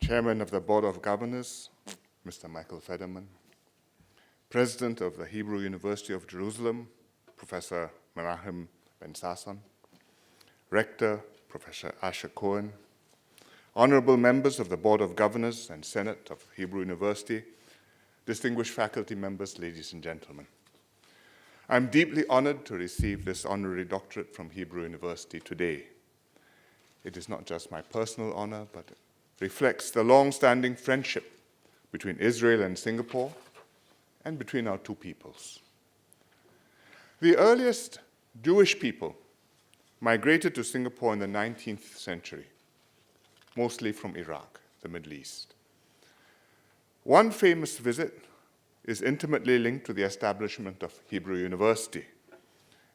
Chairman of the Board of Governors, Mr. Michael Federman, President of the Hebrew University of Jerusalem, Professor Menachem Ben-Sasson, Rector, Professor Asher Cohen, honorable members of the Board of Governors and Senate of Hebrew University, distinguished faculty members, ladies and gentlemen. I'm deeply honored to receive this honorary doctorate from Hebrew University today. It is not just my personal honor, but it reflects the long-standing friendship between Israel and Singapore and between our two peoples. The earliest Jewish people migrated to Singapore in the 19th century, mostly from Iraq, the Middle East. One famous visit is intimately linked to the establishment of Hebrew University,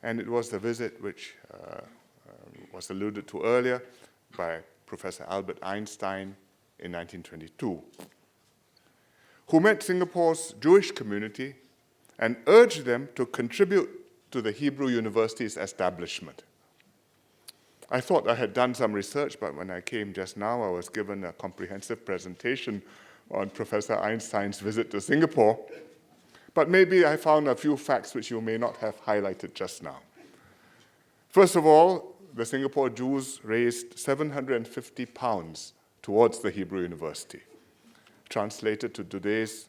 and it was the visit which was alluded to earlier by Professor Albert Einstein in 1922, who met Singapore's Jewish community and urged them to contribute to the Hebrew University's establishment. I thought I had done some research, but when I came just now, I was given a comprehensive presentation on Professor Einstein's visit to Singapore. But maybe I found a few facts which you may not have highlighted just now. First of all, the Singapore Jews raised 750 pounds towards the Hebrew University. Translated to today's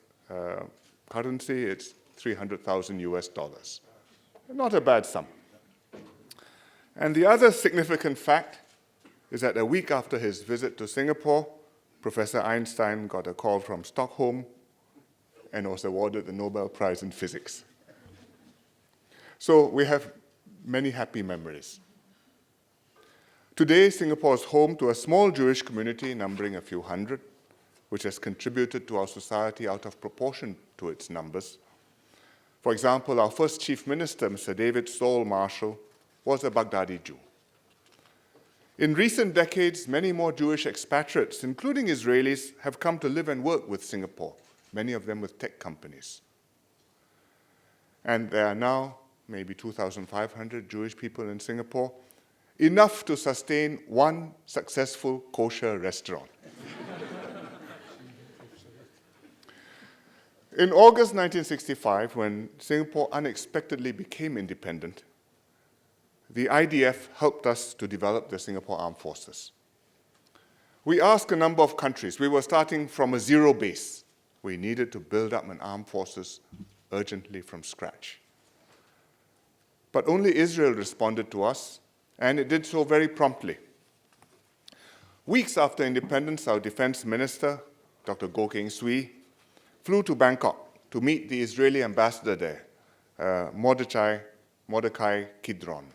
currency, it's 300,000 US dollars. Not a bad sum. And the other significant fact is that a week after his visit to Singapore, Professor Einstein got a call from Stockholm and was awarded the Nobel Prize in Physics. So we have many happy memories. Today, Singapore is home to a small Jewish community numbering a few hundred, which has contributed to our society out of proportion to its numbers. For example, our first Chief Minister, Mr. David Soul Marshall, was a Baghdadi Jew. In recent decades, many more Jewish expatriates, including Israelis, have come to live and work with Singapore, many of them with tech companies. And there are now maybe 2,500 Jewish people in Singapore, enough to sustain one successful kosher restaurant. In August 1965, when Singapore unexpectedly became independent, the IDF helped us to develop the Singapore Armed Forces. We asked a number of countries. We were starting from a zero base. We needed to build up an armed forces urgently from scratch. But only Israel responded to us, and it did so very promptly. Weeks after independence, our defense minister, Dr. Goh Keng Swee, flew to Bangkok to meet the Israeli ambassador there, Mordecai Kidron.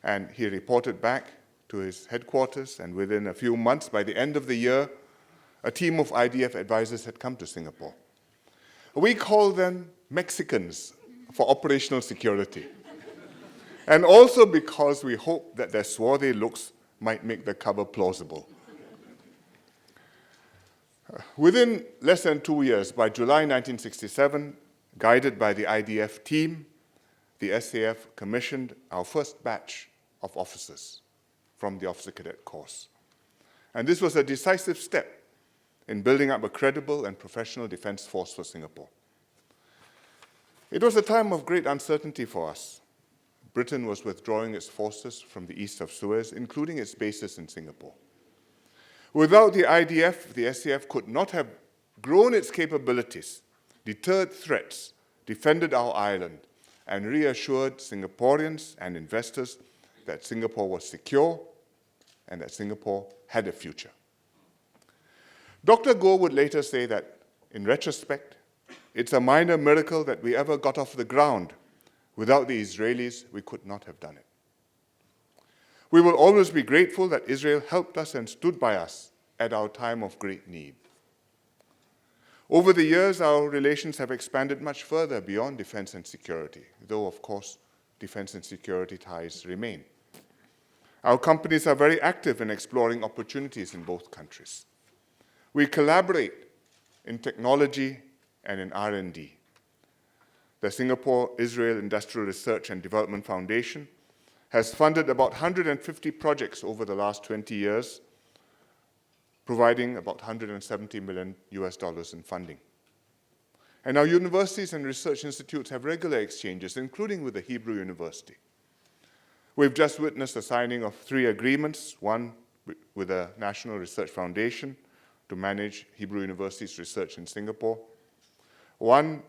And he reported back to his headquarters, and within a few months, by the end of the year, a team of IDF advisors had come to Singapore. We call them Mexicans for operational security, and also because we hoped that their swarthy looks might make the cover plausible. Within less than 2 years, by July 1967, guided by the IDF team, the SAF commissioned our first batch of officers from the Officer Cadet Course. And this was a decisive step in building up a credible and professional defense force for Singapore. It was a time of great uncertainty for us. Britain was withdrawing its forces from the east of Suez, including its bases in Singapore. Without the IDF, the SAF could not have grown its capabilities, deterred threats, defended our island, and reassured Singaporeans and investors that Singapore was secure and that Singapore had a future. Dr. Goh would later say that, in retrospect, it's a minor miracle that we ever got off the ground. Without the Israelis, we could not have done it. We will always be grateful that Israel helped us and stood by us at our time of great need. Over the years, our relations have expanded much further beyond defense and security, though, of course, defense and security ties remain. Our companies are very active in exploring opportunities in both countries. We collaborate in technology and in R&D. The Singapore-Israel Industrial Research and Development Foundation has funded about 150 projects over the last 20 years, providing about $170 million in funding. And our universities and research institutes have regular exchanges, including with the Hebrew University. We've just witnessed the signing of 3 agreements, one with the National Research Foundation to manage Hebrew University's research in Singapore, one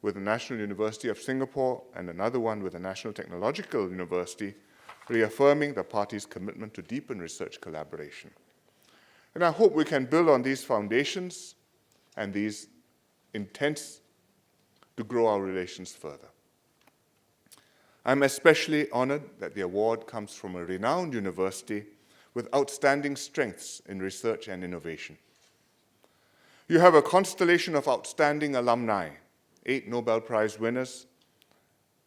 with the National University of Singapore, and another one with the National Technological University, reaffirming the parties' commitment to deepen research collaboration. And I hope we can build on these foundations and these intents to grow our relations further. I'm especially honored that the award comes from a renowned university with outstanding strengths in research and innovation. You have a constellation of outstanding alumni, 8 Nobel Prize winners,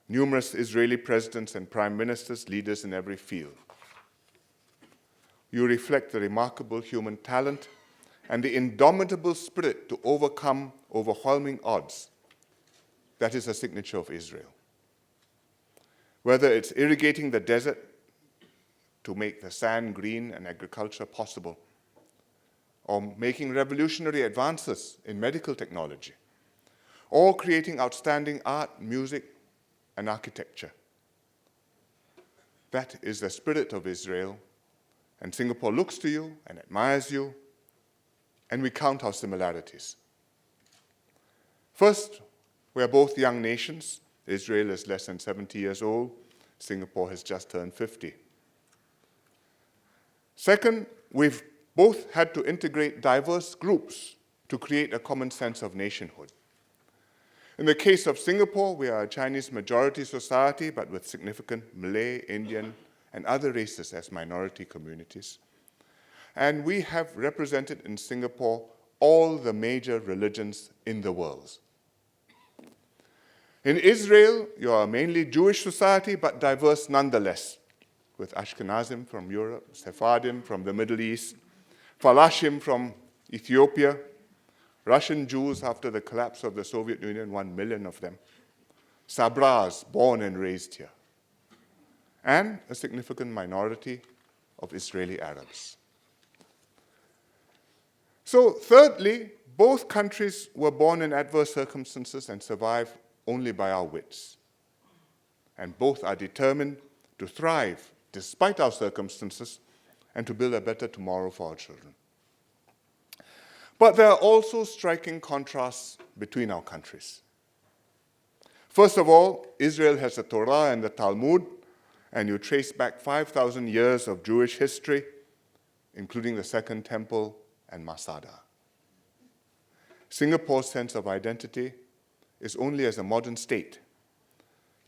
numerous Israeli presidents and prime ministers, leaders in every field. You reflect the remarkable human talent and the indomitable spirit to overcome overwhelming odds that is a signature of Israel. Whether it's irrigating the desert to make the sand green and agriculture possible, or making revolutionary advances in medical technology, or creating outstanding art, music, and architecture. That is the spirit of Israel, and Singapore looks to you and admires you, and we count our similarities. First, we are both young nations. Israel is less than 70 years old. Singapore has just turned 50. Second, we've both had to integrate diverse groups to create a common sense of nationhood. In the case of Singapore, we are a Chinese majority society, but with significant Malay, Indian, and other races as minority communities. And we have represented in Singapore all the major religions in the world. In Israel, you are a mainly Jewish society, but diverse nonetheless, with Ashkenazim from Europe, Sephardim from the Middle East, Falashim from Ethiopia, Russian Jews after the collapse of the Soviet Union, 1 million of them, Sabras, born and raised here, and a significant minority of Israeli Arabs. So thirdly, both countries were born in adverse circumstances and survive only by our wits. And both are determined to thrive despite our circumstances and to build a better tomorrow for our children. But there are also striking contrasts between our countries. First of all, Israel has the Torah and the Talmud, and you trace back 5,000 years of Jewish history, including the Second Temple and Masada. Singapore's sense of identity is only as a modern state,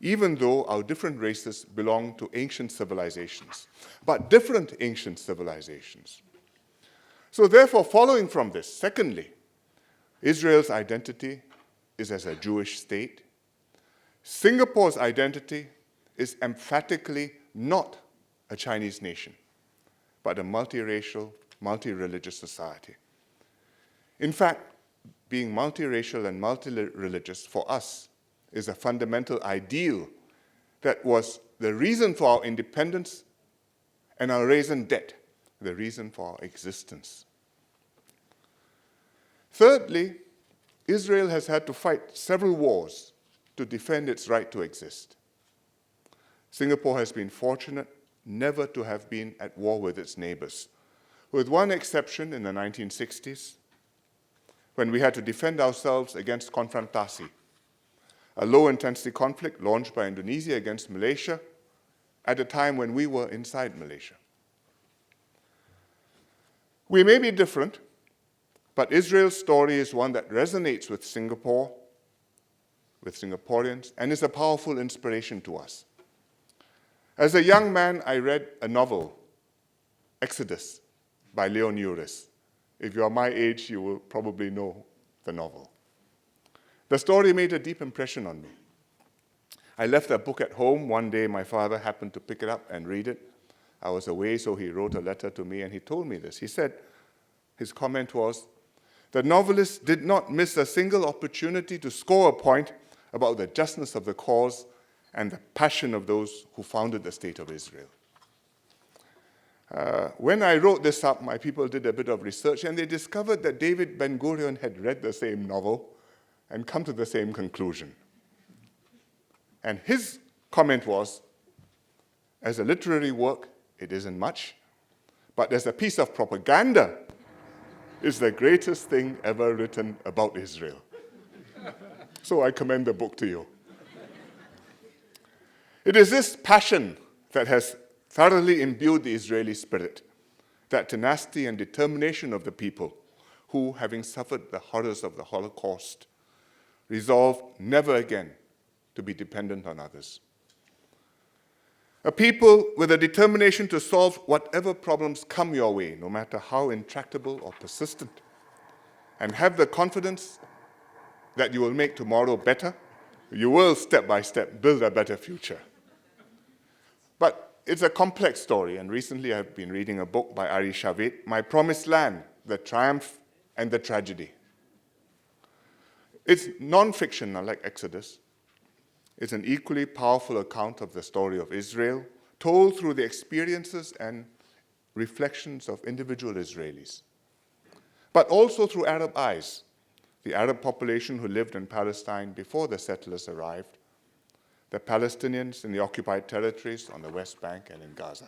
even though our different races belong to ancient civilizations, but different ancient civilizations. So therefore, following from this, secondly, Israel's identity is as a Jewish state. Singapore's identity is emphatically not a Chinese nation, but a multiracial, multi-religious society. In fact, being multiracial and multi-religious for us is a fundamental ideal that was the reason for our independence and our raison d'etre, the reason for our existence. Thirdly, Israel has had to fight several wars to defend its right to exist. Singapore has been fortunate never to have been at war with its neighbors, with one exception in the 1960s, when we had to defend ourselves against Konfrontasi, a low-intensity conflict launched by Indonesia against Malaysia at a time when we were inside Malaysia. We may be different, but Israel's story is one that resonates with Singapore, with Singaporeans, and is a powerful inspiration to us. As a young man, I read a novel, Exodus, by Leon Uris. If you are my age, you will probably know the novel. The story made a deep impression on me. I left that book at home. One day, my father happened to pick it up and read it. I was away, so he wrote a letter to me, and he told me this. He said, his comment was, the novelist did not miss a single opportunity to score a point about the justness of the cause and the passion of those who founded the State of Israel. When I wrote this up, my people did a bit of research, and they discovered that David Ben-Gurion had read the same novel and come to the same conclusion. And his comment was, as a literary work, it isn't much, but as a piece of propaganda, it's the greatest thing ever written about Israel. So I commend the book to you. It is this passion that has thoroughly imbued the Israeli spirit, that tenacity and determination of the people who, having suffered the horrors of the Holocaust, resolved never again to be dependent on others. A people with a determination to solve whatever problems come your way, no matter how intractable or persistent, and have the confidence that you will make tomorrow better. You will, step by step, build a better future. But it's a complex story, and recently I've been reading a book by Ari Shavit, My Promised Land, The Triumph and the Tragedy. It's non-fiction, unlike Exodus. It's an equally powerful account of the story of Israel, told through the experiences and reflections of individual Israelis, but also through Arab eyes, the Arab population who lived in Palestine before the settlers arrived, the Palestinians in the occupied territories on the West Bank and in Gaza.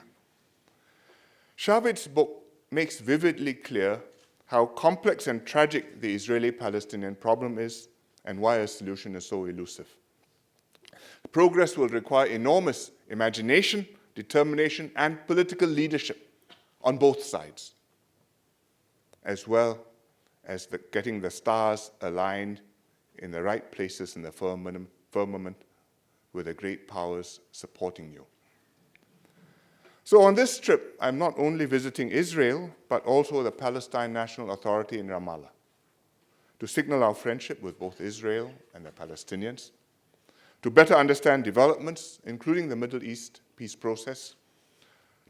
Shavit's book makes vividly clear how complex and tragic the Israeli-Palestinian problem is and why a solution is so elusive. Progress will require enormous imagination, determination, and political leadership on both sides, as well as getting the stars aligned in the right places in the firmament with the great powers supporting you. So on this trip, I'm not only visiting Israel, but also the Palestine National Authority in Ramallah, to signal our friendship with both Israel and the Palestinians, to better understand developments, including the Middle East peace process,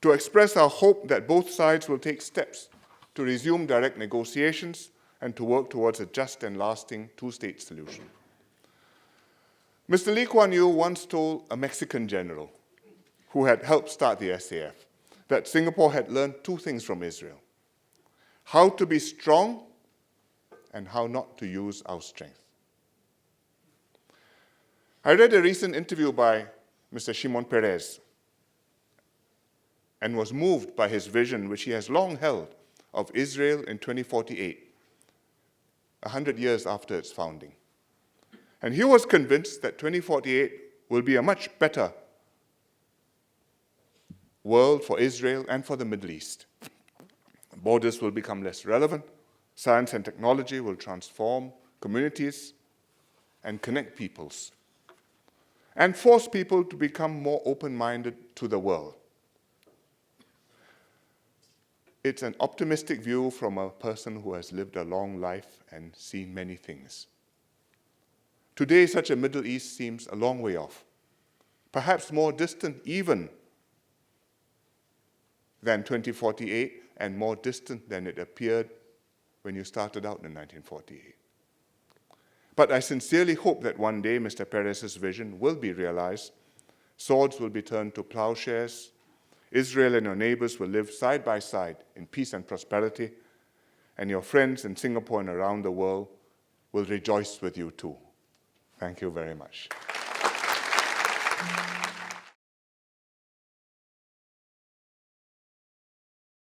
to express our hope that both sides will take steps to resume direct negotiations and to work towards a just and lasting two-state solution. Mr. Lee Hsien Loong once told a Mexican general who had helped start the SAF that Singapore had learned two things from Israel: how to be strong and how not to use our strength. I read a recent interview by Mr. Shimon Peres and was moved by his vision, which he has long held, of Israel in 2048, 100 years after its founding. And he was convinced that 2048 will be a much better world for Israel and for the Middle East. Borders will become less relevant, science and technology will transform communities and connect peoples, and force people to become more open-minded to the world. It's an optimistic view from a person who has lived a long life and seen many things. Today, such a Middle East seems a long way off, perhaps more distant even than 2048 and more distant than it appeared when you started out in 1948. But I sincerely hope that one day Mr. Peres's vision will be realized. Swords will be turned to plowshares. Israel and your neighbors will live side by side in peace and prosperity, and your friends in Singapore and around the world will rejoice with you too. Thank you very much.